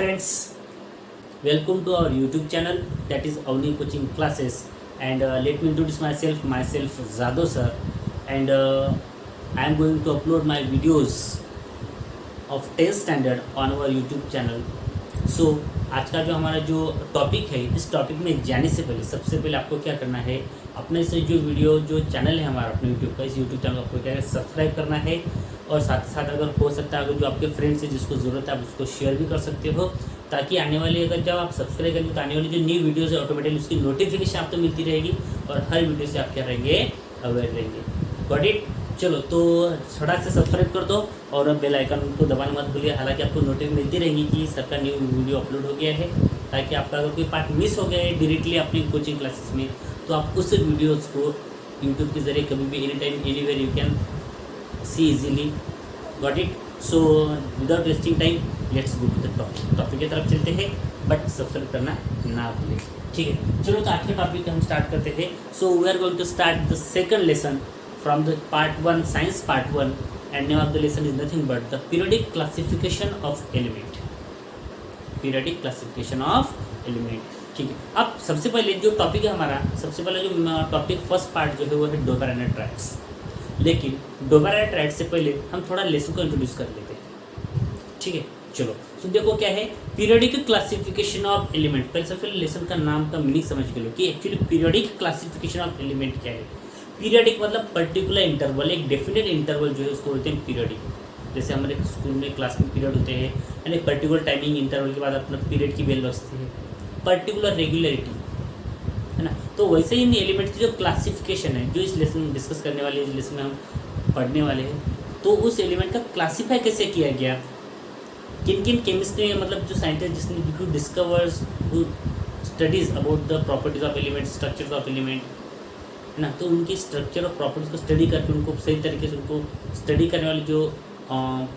friends, welcome to our YouTube channel, that is Avni Coaching Classes. And let me introduce myself Zado sir, and I am going to upload my videos of 10th standard on our YouTube channel. So आज का जो हमारा जो topic है, इस topic में जाने से पहले सबसे पहले आपको क्या करना है, अपने से जो वीडियो जो चैनल है हमारा अपने यूट्यूब का, इस यूट्यूब चैनल को आपको क्या है सब्सक्राइब करना है। और साथ साथ अगर हो सकता है अगर जो आपके फ्रेंड्स है जिसको ज़रूरत है आप उसको शेयर भी कर सकते हो, ताकि आने वाली अगर जब आप सब्सक्राइब करेंगे तो आने वाली जो न्यू वीडियोज़ है ऑटोमेटिकली उसकी नोटिफिकेशन आपको मिलती रहेगी और हर वीडियो से आप क्या रहेंगे, अवेयर रहेंगे। Got it. चलो तो थोड़ा से सब्सक्राइब कर दो और बेल आइकन को दबाना मत भूलिए। हालांकि आपको नोटिस मिलती रहेगी कि सर का न्यू वीडियो अपलोड हो गया है, ताकि आपका अगर कोई पार्ट मिस हो गया है डायरेक्टली अपनी कोचिंग क्लासेस में तो आप उस वीडियोज़ को यूट्यूब के ज़रिए कभी भी any time anywhere you can see easily. Got it. So without wasting time let's go to the topic की तरफ चलते हैं, बट सब्सक्राइब करना ना भूलें। ठीक है, चलो तो आज के टॉपिक हम स्टार्ट करते हैं। So we are going to start the second lesson from the part 1 science part 1 and name of the lesson is nothing but the periodic classification of element। periodic classification of element। ठीक है, अब सबसे पहले जो topic है हमारा, सबसे पहले जो टॉपिक फर्स्ट पार्ट जो है वो है डोबेरेनर ट्रैक्स। लेकिन डोबेरेनर ट्रैक्स से पहले हम थोड़ा लेसन को इंट्रोड्यूस कर लेते हैं। ठीक है, चलो तो देखो क्या है पीरियोडिक क्लासिफिकेशन ऑफ एलिमेंट। पहले सबसे पहले लेसन का नाम का मीनिंग समझ के लो कि actually periodic classification of element क्या है। पीरियडिक मतलब पर्टिकुलर इंटरवल, एक डेफिनेट इंटरवल जो है उसको बोलते हैं पीरियडिक। जैसे हमारे स्कूल में क्लास में पीरियड होते हैं, यानी पर्टिकुलर टाइमिंग इंटरवल के बाद अपना पीरियड की बेल बजती है, पर्टिकुलर रेगुलरिटी, है ना। तो वैसे ही इन एलिमेंट की जो क्लासिफिकेशन है जो इस लेसन में डिस्कस करने वाले, इस लेसन में हम पढ़ने वाले हैं, तो उस एलिमेंट का क्लासीफाई कैसे किया गया, किन किन केमिस्ट ने, मतलब जो साइंटिस्ट जिसने discovers who studies about the properties of element, structures of element, है ना। तो उनकी स्ट्रक्चर और प्रॉपर्टीज को स्टडी करके उनको सही तरीके से उनको स्टडी करने वाले जो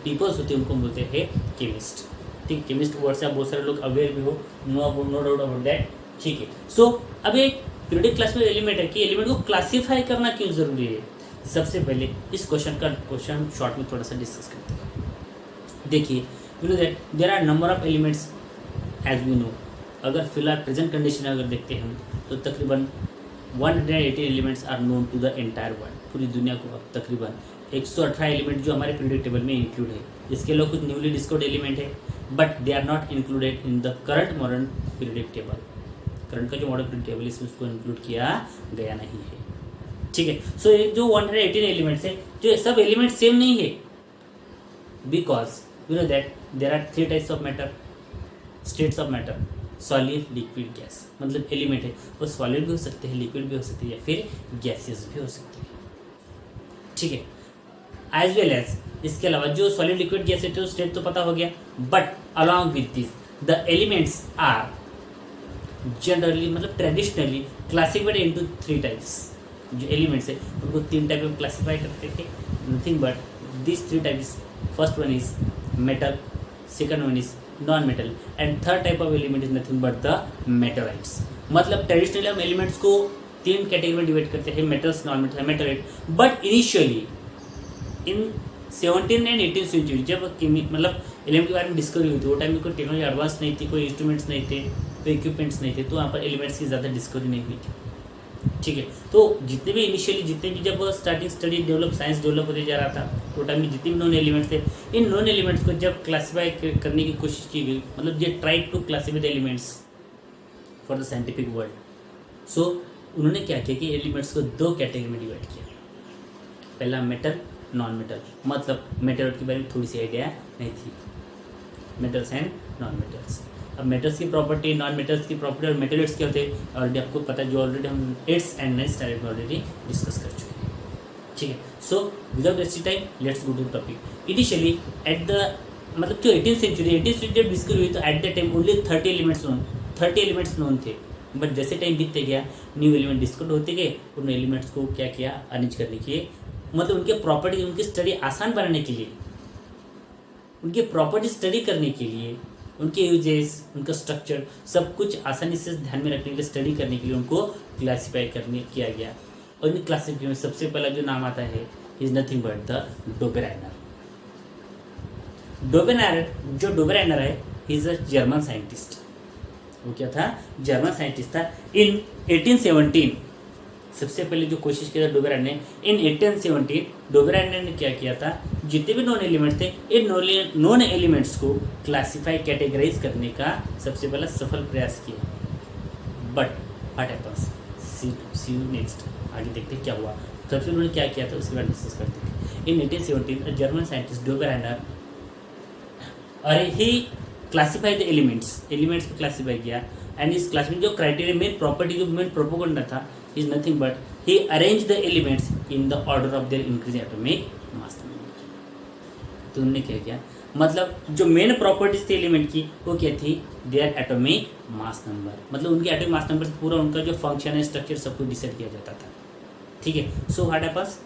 पीपल्स होते हैं उनको बोलते हैं केमिस्ट। ठीक, केमिस्ट वर्ड से आप बहुत सारे लोग अवेयर भी हो, नो डाउट अबाउट दैट। ठीक है, सो अब एक पीरियोडिक क्लास में एलिमेंट है कि एलिमेंट को क्लासीफाई करना क्यों जरूरी है। सबसे पहले इस क्वेश्चन शॉर्ट में थोड़ा सा डिस्कस करते हैं। देखिए, you know that there are number of elements as we know. अगर फिलहाल प्रेजेंट कंडीशन अगर देखते हैं हम तो तकरीबन 118 elements are known to the entire world. पूरी दुनिया को अब तकरीबन 118 एलिमेंट जो हमारे पीरियोडिक टेबल में इंक्लूड है। इसके अलावा कुछ न्यूली डिस्कवर्ड एलिमेंट है, but they are not included in the current modern periodic table. Current का जो मॉडर्न पीरियोडिक टेबल इसमें उसको इंक्लूड किया गया नहीं है। ठीक है, सो ये जो 118 एलिमेंट्स है, जो सब एलिमेंट सेम नहीं है, because you know that there are 3 types of matter, states of matter, solid, liquid, gas. मतलब एलिमेंट है वो सॉलिड भी हो सकते हैं, लिक्विड भी हो सकते हैं, या फिर गैसेस भी हो सकते हैं। ठीक है, एज वेल एज इसके अलावा जो सॉलिड, लिक्विड, गैस है तो स्टेट तो पता हो गया, but along with this the elements are generally, मतलब ट्रेडिशनली क्लासिफाइड इनटू 3 टाइप्स। जो एलिमेंट्स है उनको 3 टाइप में क्लासीफाई करते थे। Nothing but this 3 types, first one is metal, second one is non metal and third type of element is nothing but the metalloids. मतलब traditionally हम elements को 3 category में डिवाइड करते हैं, metals, non metal, metalloid. But initially in 17 and 18 century जब मतलब element के बारे में डिस्कवरी हुई थी, वो टाइम में कोई टेक्नोलॉजी एडवांस नहीं थी, कोई इंस्ट्रूमेंट्स नहीं थे, कोई इक्विपमेंट्स नहीं थे, तो वहाँ पर एलिमेंट्स की ज़्यादा डिस्कवरी नहीं हुई थी। ठीक है, तो जितने भी इनिशियली जितने भी जब starting study develop, science develop होते जा रहा था, तो टाइम में जितने भी नॉन एलिमेंट्स थे, इन नॉन एलिमेंट्स को जब क्लासीफाई करने की कोशिश की गई, मतलब ये try to classify the elements for the scientific world. So उन्होंने क्या किया कि एलिमेंट्स को 2 कैटेगरी में डिवाइड किया। पहला मेटल, नॉन मेटल। मतलब मेटल के बारे में थोड़ी सी आइडिया नहीं थी, मेटल्स एंड नॉन मेटल्स। अब मेटल्स की प्रॉपर्टी, नॉन मेटल्स की प्रॉपर्टी और मेटेरियल्स क्या होते हैं ऑलरेडी आपको पता है, जो ऑलरेडी हम 8th एंड 9th स्टैंडर्ड में ऑलरेडी डिस्कस कर चुके हैं। ठीक है, so without wasting time let's go to the topic. Initially at the, मतलब जो 18th सेंचुरी जब डिस्कवरी हुई तो at the time only 30 elements known थे। बट जैसे टाइम बीतते गया न्यू एलिमेंट डिस्कवर होते गए, उन एलिमेंट्स को क्या किया, अरेंज करने के लिए, मतलब उनके प्रॉपर्टी, उनकी स्टडी आसान बनाने के लिए, उनकी प्रॉपर्टी स्टडी करने के लिए, उनके यूजेस, उनका स्ट्रक्चर सब कुछ आसानी से ध्यान में रखने के लिए, स्टडी करने के लिए उनको क्लासीफाई किया गया। और इन क्लासिफिकेशन में सबसे पहला जो नाम आता है इज नथिंग बट द डोबेरेनर। डोबेरेनर है he is a German scientist. वो क्या था? जर्मन साइंटिस्ट था। इन 1817 सबसे पहले जो कोशिश किया था डोबेरान ने, इन 1817 डोबेरान ने क्या किया था, जितने भी नॉन एलिमेंट्स थे इन नॉन एलिमेंट्स को क्लासिफाई कैटेगराइज करने का सबसे पहला सफल प्रयास किया। But what happens, see you next. आगे देखते क्या हुआ। सबसे उन्होंने क्या किया था उसके बाद डिस्कस करते थे। इन 1817 जर्मन साइंटिस्ट डोबेरानर और ही क्लासीफाई द एलिमेंट्स को क्लासीफाई किया। एंड इस क्लास में जो क्राइटेरिया मेन प्रॉपर्टी जो मेन प्रोपोगंडा था is nothing but he arrange the elements in the order of their increasing atomic mass number. तो उन्होंने क्या किया, मतलब जो मेन प्रॉपर्टीज थी एलिमेंट की वो क्या थी, देयर एटॉमिक मास नंबर। मतलब उनके एटॉमिक मास नंबर से पूरा उनका जो फंक्शन है स्ट्रक्चर सब कुछ डिसाइड किया जाता था। ठीक है। So what happens,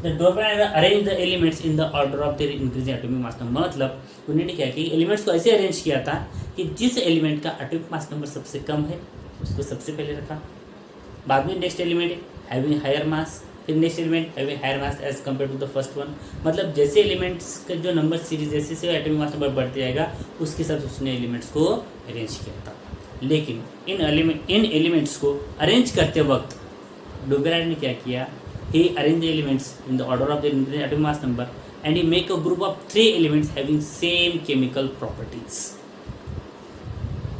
the डोबेरान arrange the elements in the order of their increasing atomic mass number. मतलब उन्होंने क्या किया, एलिमेंट्स को ऐसे अरेंज किया था कि जिस एलिमेंट का एटॉमिक मास नंबर सबसे कम है उसको सबसे पहले रखा, बाद में next element having higher mass, फिर next element having higher mass as compare to the first one. मतलब जैसे एलिमेंट्स का जो नंबर सीरीज जैसे से एटॉमिक मास नंबर बढ़ते जाएगा उसके साथ उसने एलिमेंट्स को अरेंज किया था। लेकिन इन एलिमेंट्स को अरेंज करते वक्त डोबेरान ने क्या किया, he arranged the elements in the order of their atomic mass number and he make a group of 3 elements having same chemical properties।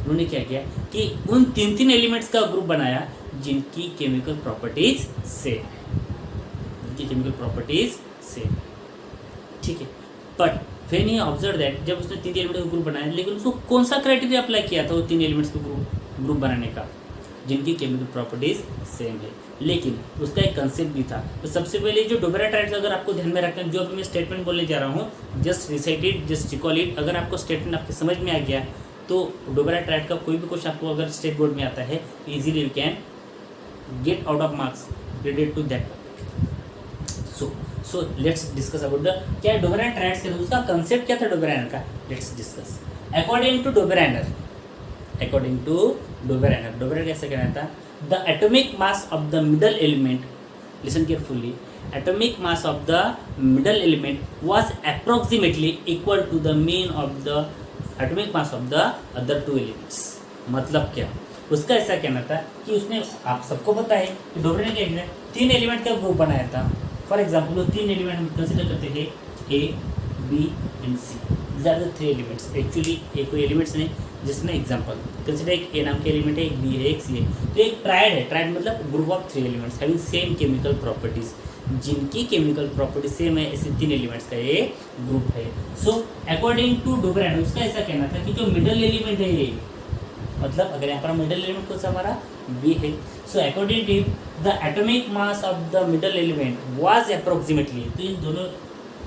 उन्होंने क्या किया कि उन तीन एलिमेंट्स का ग्रुप बनाया जिनकी केमिकल प्रॉपर्टीज सेम है, ठीक है। But when he observe that, जब उसने 3 एलिमेंट का ग्रुप बनाया लेकिन उसको कौन सा क्राइटेरिया अप्लाई किया था वो 3 एलिमेंट्स को ग्रुप बनाने का, जिनकी केमिकल प्रॉपर्टीज सेम है। लेकिन उसका एक कंसेप्ट भी था। तो सबसे पहले जो डोबेरा ट्राइड्स अगर आपको ध्यान में रखना, जो अभी मैं स्टेटमेंट बोलने जा रहा हूँ, just recite it, just recall it. अगर आपको स्टेटमेंट आपके समझ में आ गया तो डोबेरा ट्राइड का कोई भी क्वेश्चन आपको अगर स्टेट बोर्ड में आता है easily you can get out of marks related to that topic. So let's discuss about the क्या डोबेरा ट्राइड्स का उसका कंसेप्ट क्या था डोबेरानर का, लेट्स डिस्कस। अकॉर्डिंग टू डोबेरानर डोबेरानर कैसे कहना था, the atomic mass of the middle element, listen carefully, atomic mass of the middle element was approximately equal to the mean of the atomic mass of the other 2 elements। मतलब क्या, उसका ऐसा कहना था कि उसने, आप सबको पता है कि डोबेरानर ने क्या किया, 3 एलिमेंट का ग्रुप बनाया था। फॉर एग्जाम्पल वो 3 एलिमेंट हम कंसिडर करते थे A, B and C, these are the 3 elements. Actually एक कोई एलिमेंट्स नहीं, जिसमें एग्जांपल कंसिडर एक ए नाम के एलिमेंट है, एक बी है, एक सी है। तो एक ट्राइड है, ट्राइड मतलब group of 3 elements having same chemical properties, जिनकी केमिकल प्रॉपर्टी सेम है, ऐसे 3 एलिमेंट्स का ये ग्रुप है। सो अकॉर्डिंग टू डोबेरानर उसका ऐसा कहना था कि जो मिडल एलिमेंट है ये, मतलब अगर यहाँ पर मिडल एलिमेंट कौन सा हमारा बी है, so according to the atomic mass of the middle element was approximately, तो इन दोनों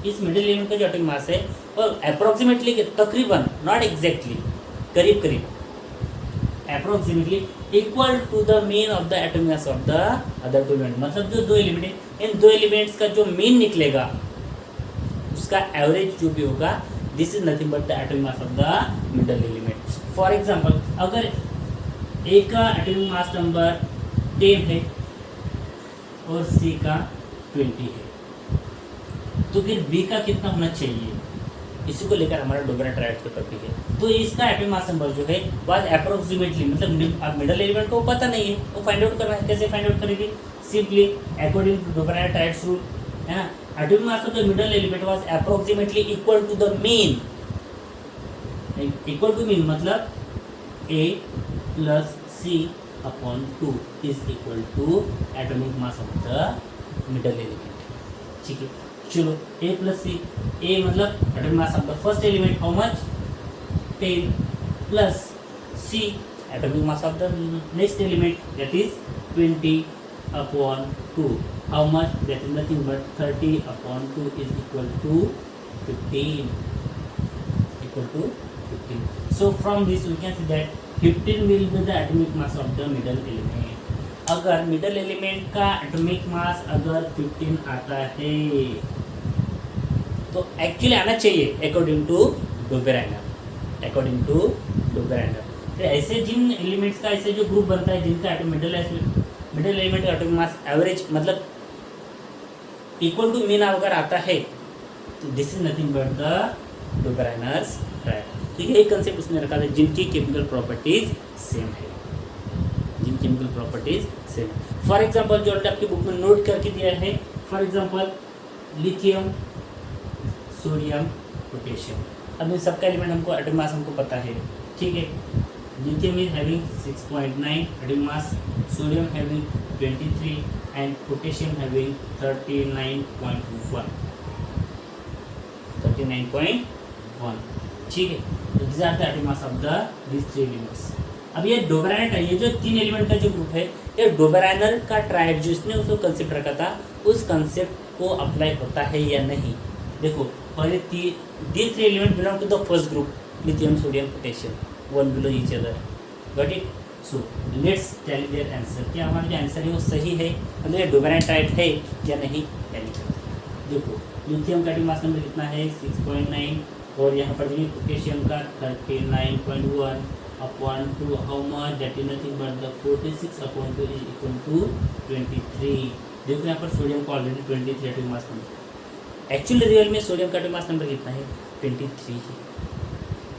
इस मिडल एलिमेंट का जो एटॉमिक मास है और अप्रोक्सीमेटली तकरीबन, नॉट एग्जैक्टली, करीब approximately equal to the mean of the atomic mass of the other 2 element. मतलब जो 2 एलिमेंट है इन 2 एलिमेंट्स का जो मीन निकलेगा उसका एवरेज जो भी होगा, this is nothing but the atomic mass of the middle element. For example अगर ए का एटॉमिक मास नंबर 10 है और सी का 20 है तो फिर बी का कितना होना चाहिए, इसी को लेकर हमारा डोबेरा ट्राइड का टॉपिक है। तो इसका एटॉमिक मास नंबर जो है वाज अप्रोक्सीमेटली, मतलब अब मिडल एलिमेंट को पता नहीं है, वो फाइंड आउट करना है। कैसे फाइंड आउट करेंगे, simply according to Dobereiner's triads rule, है ना। Atomic mass of the middle element was approximately equal to the mean, equal to mean मतलब A plus C upon 2 is equal to atomic mass of the middle element. ठीक है, चलो a plus C, a मतलब atomic mass of the first element how much 10 plus c atomic mass of the next element that is 20 upon 2 how much, that is nothing but 30 upon 2 is equal to 15, equal to 15। So from this we can see that 15 will be the atomic mass of the middle element. अगर middle element का atomic mass अगर 15 आता है तो actually आना चाहिए according to डोबेरानर, तो ऐसे जिन एलिमेंट्स का ऐसे जो ग्रुप बनता है जिनका मिडल एलिमेंट का एटॉमिक मास एवरेज मतलब इक्वल टू मीन अगर आता है तो this is nothing but the Dobereiner's triad. तो यही कंसेप्ट उसने रखा था, जिनकी केमिकल प्रॉपर्टीज सेम है, जिन केमिकल प्रॉपर्टीज सेम है। फॉर एग्जाम्पल जो आपकी बुक में नोट करके दिया है, for example lithium, sodium, potassium. अब इन सबका एलिमेंट हमको एटॉमिक मास हमको पता है, ठीक है। Lithium is having 6.9 atomic mass, sodium having 23 and potassium having 39.1, ठीक है। This are the atomic mass of the this three elements. अब ये डोबेराइनर, ये जो 3 एलिमेंट का जो ग्रुप है, ये डोबेराइनर का ट्रायड जो इसने उसको कंसेप्ट रखा था, उस कंसेप्ट को अप्लाई होता है या नहीं। देखो पहले these 3 element belong to the first group, lithium, sodium, potassium, one below each other, got it. So let's tell their answer, क्या हमारा जो आंसर है वो सही है, मतलब ये डोबेराइनर ट्रायड है या नहीं। देखो लिथियम का मास नंबर कितना है 6.9, और यहाँ पर देखिए पोटेशियम का 39.1 upon 2, how much, that is nothing but the 46 upon 2 is equal to 23। देखो यहाँ पर सोडियम का already 23 atomic mass number, actually real में सोडियम का एटॉमिक मास नंबर कितना है 23 है।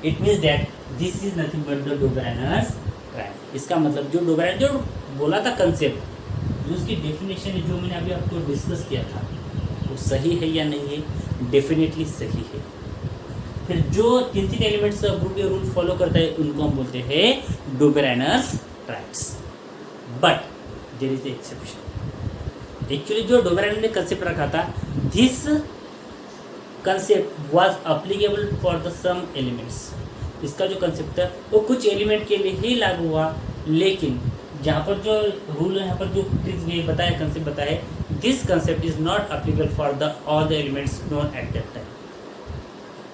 It means that this is nothing but the Dobereiner's triad. इसका मतलब जो डोबेराइनर जो बोला था कंसेप्ट, जो उसकी डेफिनेशन है, जो मैंने अभी आपको डिस्कस किया था, वो सही है या नहीं है, डेफिनेटली सही है। फिर जो 3 एलिमेंट्स ग्रुप ये रूल फॉलो करता है, उनको हम बोलते हैं Dobereiner's triads. But there is exception. Actually जो डोबेराइनर ने कंसेप्ट रखा था, this concept was applicable for the some elements. इसका जो कंसेप्ट है वो कुछ एलिमेंट के लिए ही लागू हुआ, लेकिन जहाँ पर जो रूल है, यहाँ पर जो ट्रिक्स भी बताया, कंसेप्ट बताया, this concept is not applicable for the all the elements known at that time.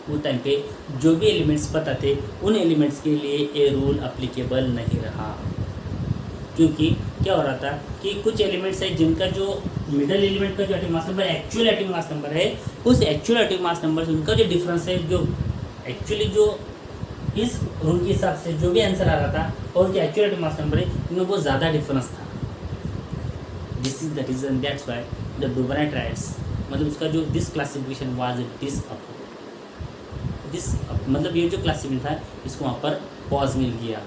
वो टाइम पे जो भी एलिमेंट्स पता थे, उन एलिमेंट्स के लिए ये रूल अप्लीकेबल नहीं रहा, क्योंकि क्या हो रहा था कि कुछ एलिमेंट्स है जिनका जो मिडल एलिमेंट का जो atomic mass number actual atomic mass number है, उस एक्चुअल एटॉमिक मास नंबर से उनका जो डिफरेंस है, जो एक्चुअली जो इस रूल के हिसाब से जो भी आंसर आ रहा था और जो एक्चुअल एटॉमिक मास नंबर है, उनमें बहुत ज़्यादा डिफरेंस था। This is the reason, that's why the Dobereiner triads, मतलब उसका जो दिस क्लासिफिकेशन वाज दिस मतलब ये जो क्लासिफिकेशन था, इसको वहाँ पर पॉज मिल गया,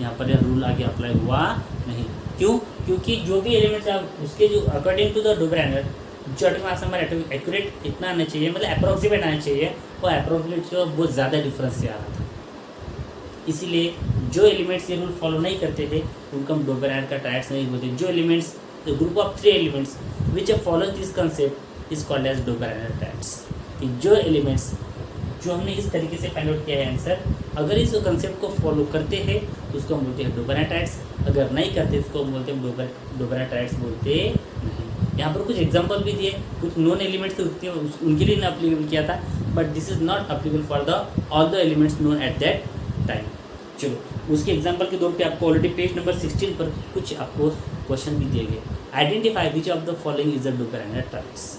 यहाँ पर यह रूल आगे अप्लाई हुआ नहीं। क्यों? क्योंकि जो भी एलिमेंट्स आप उसके जो अकॉर्डिंग टू द डोबेराइनर जो atomic mass number atomic accurate इतना आना चाहिए, मतलब अप्रोक्सीमेट आना चाहिए, वो अप्रोक्सीमेट जो बहुत ज़्यादा डिफरेंस से आ रहा था। इसीलिए जो एलिमेंट्स ये रूल फॉलो नहीं करते थे, उनको हम डोबेराइनर का ट्रायड्स नहीं बोलते। जो elements, the group of 3 elements which follow this concept is called as Dobereiner triads. कि जो एलिमेंट्स जो हमने इस तरीके से फाइंड आउट किया है आंसर, अगर इस कंसेप्ट को फॉलो करते हैं तो उसको हम बोलते हैं डोबेराइनर ट्रायड्स, अगर नहीं करते उसको हम बोलते हैं डोबेराइनर ट्रायड्स बोलते नहीं। यहाँ पर कुछ एग्जांपल भी दिए, कुछ नॉन एलिमेंट्स होते हैं उनके लिए अप्लीकेबल किया था, but this is not applicable for the all the elements known at that time. चलो उसके एग्जांपल के तौर पे आपको ऑलरेडी पेज नंबर 16 पर कुछ आपको क्वेश्चन भी दिए गए। Identify which of the following is the Dobereiner triads.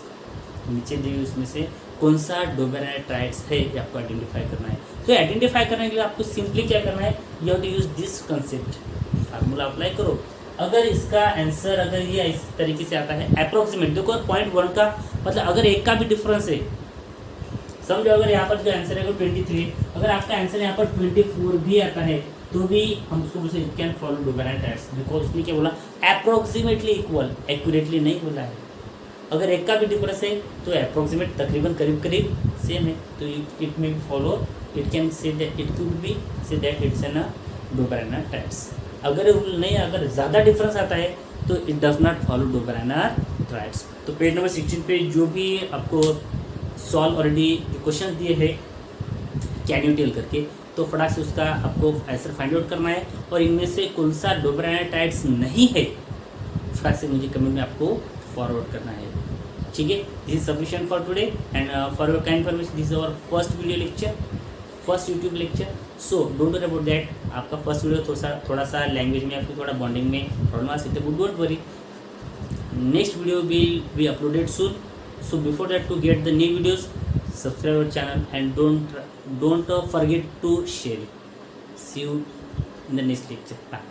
नीचे दिए उसमें से कौन सा डोबेराइनर ट्रायड्स है, ये आपको आइडेंटिफाई करना है। तो आइडेंटिफाई करने के लिए आपको सिंपली क्या करना है, you have to use this concept, formula apply करो। अगर इसका आंसर अगर ये इस तरीके से आता है अप्रोक्सीमेट, देखो 0.1 का मतलब अगर एक का भी डिफरेंस है, समझो अगर यहाँ पर जो आंसर है 23, अगर आपका आंसर यहाँ पर 24 भी आता है तो भी हम उसको बोलते हैं can follow Dobereiner triads, because उसने क्या बोला अप्रोक्सीमेटली इक्वल, एक्यूरेटली नहीं बोला है। अगर एक का भी डिफरेंस है तो अप्रोक्सीमेट तकरीबन करीब करीब सेम है, तो it may be follow, it can say that it could be say that it's an Dobereiner triads. अगर रूल नहीं, अगर ज़्यादा डिफरेंस आता है तो it does not follow Dobereiner triads. तो पेज नंबर 16 पे जो भी आपको सॉल्व ऑलरेडी क्वेश्चन दिए हैं कैन यू टेल करके, तो फटाक से उसका आपको आंसर फाइंड आउट करना है, और इनमें से कौन सा डोबेराइनर ट्रायड्स नहीं है फटाक से मुझे कमेंट में आपको फॉरवर्ड करना है। ठीक है, this is sufficient for today and for your kind information this is our first video lecture, first YouTube lecture. So don't worry about that, आपका फर्स्ट वीडियो थोड़ा सा लैंग्वेज में या फिर थोड़ा बॉन्डिंग में प्रॉब्लम आ सकते हैं, don't worry, next video will be uploaded soon. So before that, to get the new videos, subscribe our channel and don't forget to share it. See you in the next lecture. Bye.